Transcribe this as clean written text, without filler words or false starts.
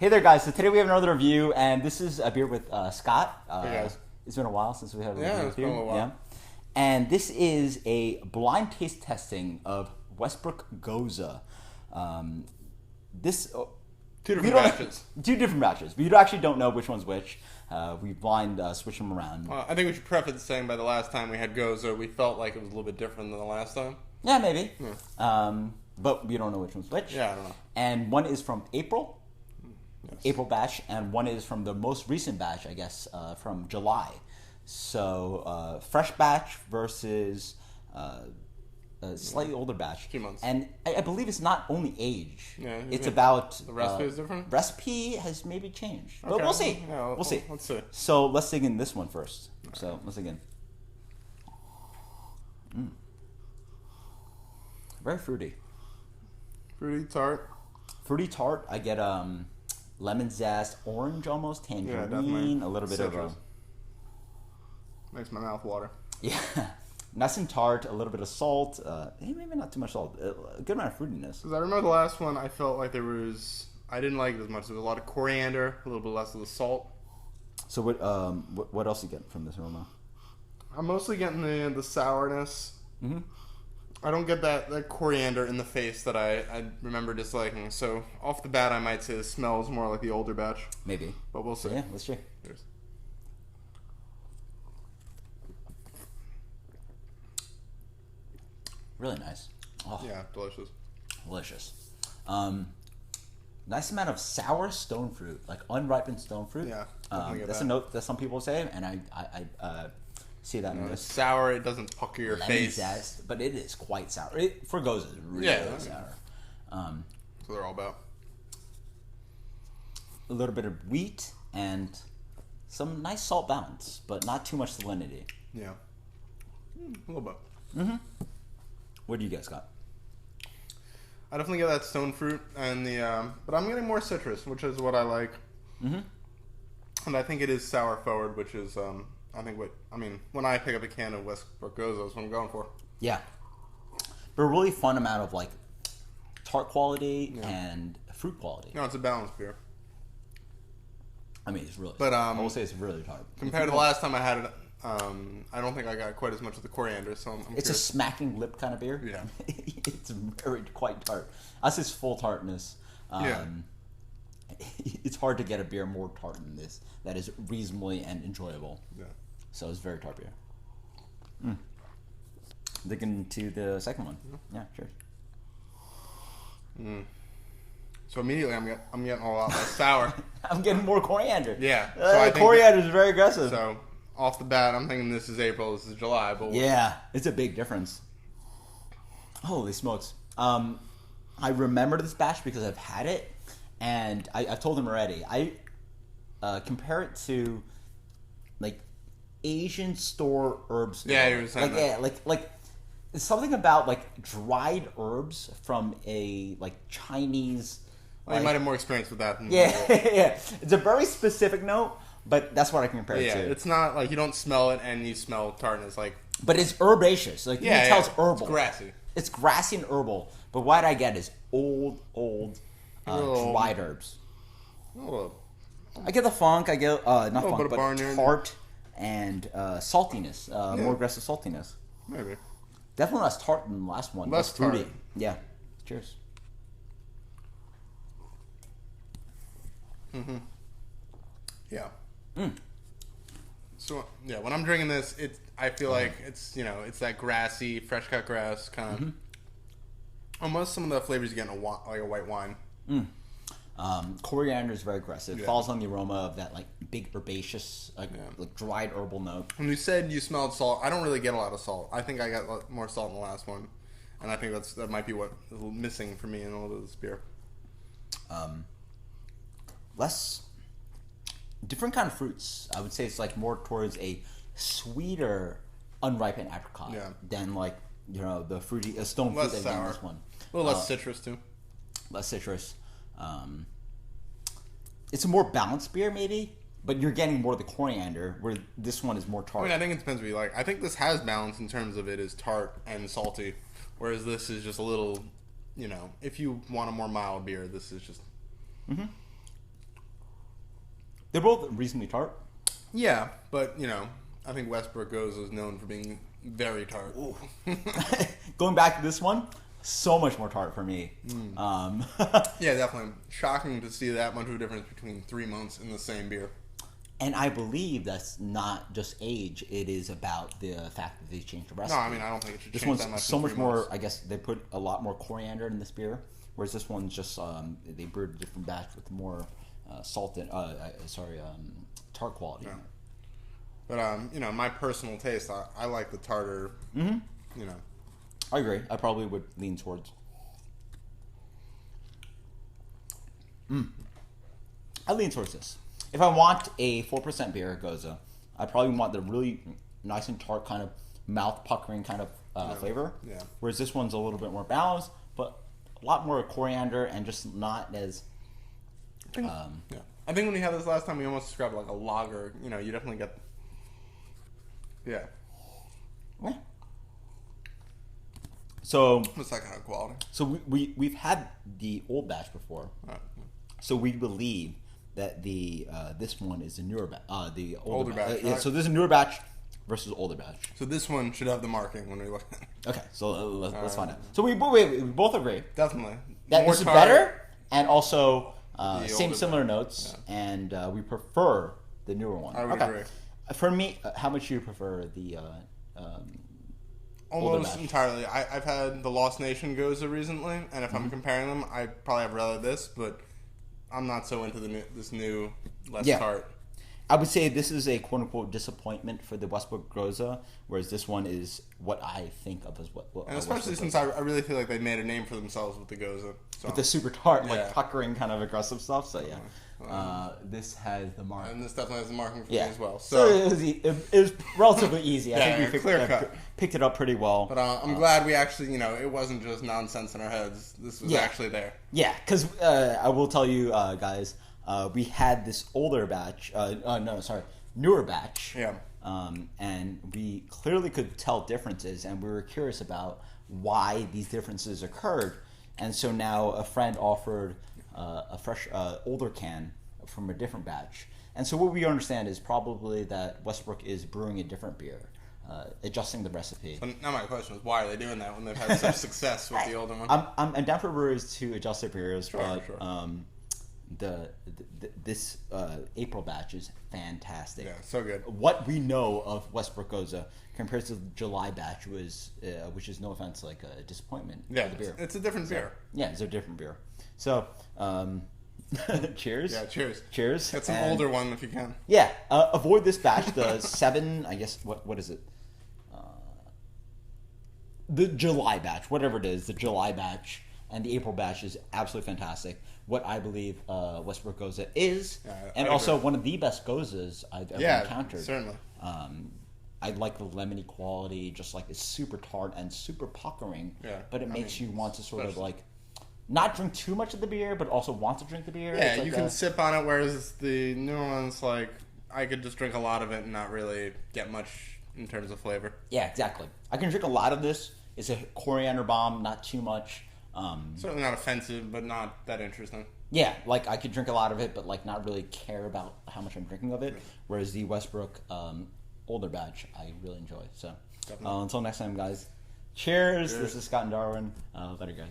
Hey there, guys. So today we have another review, and this is a beer with Scott. Yeah. It's been a while since we had a review Yeah, with it's been a while. Yeah. And this is a blind taste testing of Westbrook Gose. This Two we different don't- batches. Two different batches. We actually don't know which one's which. We blind switch them around. I think we should preface saying by the last time we had Gose, we felt like it was a little bit different than the last time. Yeah, maybe. But we don't know which one's which. Yeah, I don't know. And one is from April. Yes. April batch, and one is from the most recent batch, I guess, from July. So, fresh batch versus a slightly older batch. 2 months. And I believe it's not only age. Yeah, It's yeah. about... The recipe is different? Recipe has maybe changed. But Okay. we'll see. Yeah, we'll see. Let's see. So, let's dig in this one first. So, let's dig in. Very fruity. Fruity, tart. Fruity tart. I get lemon zest, orange almost, definitely. tangerine, a little bit Citrus. of Makes my mouth water. yeah, nice and tart, a little bit of salt, maybe not too much salt, a good amount of fruitiness. Because I remember the last one, I felt like I didn't like it as much. There was a lot of coriander, a little bit less of the salt. So what else you get from this aroma? I'm mostly getting the sourness. Mm-hmm. I don't get that coriander in the face that I remember disliking. So off the bat, I might say the smell is more like the older batch. Maybe. But we'll see. Yeah, let's see. Cheers. Really nice. Oh, Yeah, delicious. delicious. Nice amount of sour stone fruit, like unripened stone fruit. Yeah, definitely get that's that. a note that some people say, and I see that in It's this. sour. It doesn't pucker your Lemon face. zest, but it is quite sour. For Gose, it's really Yeah. sour. That's what they're all about. A little bit of wheat and some nice salt balance, but not too much salinity. Yeah. A little bit. What do you guys got? I definitely get that stone fruit and but I'm getting more citrus, which is what I like. Mm-hmm. And I think it is sour forward, which is when I pick up a can of Westbrook Gose, that's what I'm going for. Yeah, but a really fun amount of like tart quality and fruit quality. No, it's a balanced beer. I mean, it's really. But, I will say it's really tart. Compared to the last time I had it, I don't think I got quite as much of the coriander. So I'm It's a curious. smacking lip kind of beer. Yeah. It's very quite tart. That's its full tartness. Yeah. It's hard to get a beer more tart than this that is reasonably and enjoyable. Yeah. So it's very tart beer. Digging to the second one. Yeah, cheers. So immediately I'm getting a lot less sour. I'm getting more coriander. Yeah. So I think coriander is very aggressive. So off the bat, I'm thinking this is April, this is July, but Yeah, it's a big difference. Holy smokes. I remember this batch because I've had it, and I told him already. I compare it to, like, Asian store herb store. Yeah, you were saying that. Yeah, like it's something about, like, dried herbs from a, like, Chinese... Well, you might have more experience with that than Yeah, yeah. It's a very specific note, but that's what I can compare it Yeah, to. it's not like you don't smell it and you smell tartness. Like, But it's herbaceous. Like, you can tell it's herbal. It's grassy. It's grassy and herbal. But what I get is old Oh. dried herbs. Oh, I get the funk. I get not bit funk, of but barnyard. tart and saltiness. More aggressive saltiness. maybe. Definitely less tart than the last one. Less fruity. tart. Yeah. Cheers. Yeah. So yeah, when I'm drinking this, I feel like it's that grassy, fresh cut grass kind of. Almost some of the flavors you get in like a white wine. Coriander is very aggressive. Yeah. Falls on the aroma of that like big herbaceous, like dried herbal note. When you said you smelled salt, I don't really get a lot of salt. I think I got a lot more salt in the last one, and I think that might be what is missing for me in a little bit of this beer. Less different kind of fruits. I would say it's like more towards a sweeter unripened apricot than like the fruity stone fruit Less that you get in sour. this one. A little less citrus too. Less citrus. It's a more balanced beer maybe, but you're getting more of the coriander where this one is more I tart. mean, I think it depends what you like. I think this has balance in terms of it is tart and salty, whereas this is just a little, if you want a more mild beer, this is just They're both reasonably tart. Yeah, but I think Westbrook Gose is known for being very tart. Going back to this one, so much more tart for me. Yeah, definitely. Shocking to see that much of a difference between 3 months in the same beer. And I believe that's not just age; it is about the fact that they changed the recipe. No, I mean I don't think it should This change one's that much. so in much 3 more. months. I guess they put a lot more coriander in this beer, whereas this one's just they brewed a different batch with more salt and tart quality. Yeah. But my personal taste, I like the tartar. Mm-hmm. I agree. I probably would lean towards. I lean towards this. If I want a 4% beer, Gose, I probably want the really nice and tart kind of mouth puckering kind of flavor. Yeah. Whereas this one's a little bit more balanced, but a lot more coriander and just not as. I think when we had this last time, we almost described it like a lager. You definitely get. Yeah. Yeah. So What's that kind of quality? So we've had the old batch before, so we believe that the this one is the newer batch, the older batch. Yeah, so this is a newer batch versus older batch. So this one should have the marking when we look at it. Okay, so let's find out. So we both agree Definitely. that More this is tart. better, and also older similar batch. notes, and we prefer the newer one. I would agree. For me, how much do you prefer the? Almost entirely. I've had the Lost Nation Gose recently, and if I'm comparing them, I probably have rather this, but I'm not so into this new less tart. I would say this is a quote-unquote disappointment for the Westbrook Gose, whereas this one is what I think of as what And especially since I really feel like they made a name for themselves with the Gose. So. with the super tart, Yeah. like puckering kind of aggressive stuff. So yeah, this has the mark. And this definitely has the marking for Yeah, me as well. so So, it was relatively easy. I think we clear cut. picked it up pretty well. but I'm glad we actually, it wasn't just nonsense in our heads. This was actually there. Yeah, because I will tell you guys, we had this older batch. Newer batch. Yeah. And we clearly could tell differences, and we were curious about why these differences occurred. And so now a friend offered a fresh, older can from a different batch. And so what we understand is probably that Westbrook is brewing a different beer, adjusting the recipe. So now my question is, why are they doing that when they've had such success with the older one? I'm down for brewers to adjust their beers, but sure. This April batch is fantastic. Yeah, so good. What we know of Westbrook Gose compared to the July batch was, which is no offense, like a disappointment. Yeah, for the beer. it's a different beer. Yeah, it's a different beer. So, cheers. Yeah, cheers. Cheers. Get some older one if you can. Yeah, avoid this batch. The 7, I guess. What is it? The July batch, whatever it is, the July batch and the April batch is absolutely fantastic. What I believe Westbrook Gose is, and also one of the best Goses I've ever encountered. Certainly. I like the lemony quality, just like it's super tart and super puckering. Yeah, but it makes you want to sort of like not drink too much of the beer, but also want to drink the beer. Yeah, it's like you can sip on it, whereas the newer ones, like, I could just drink a lot of it and not really get much in terms of flavor. Yeah, exactly. I can drink a lot of this. It's a coriander bomb, not too much. Certainly not offensive, but not that interesting. Yeah, like I could drink a lot of it, but like not really care about how much I'm drinking of it. Whereas the Westbrook older batch, I really enjoy. So until next time, guys. Cheers. This is Scott and Darwin. Later, guys.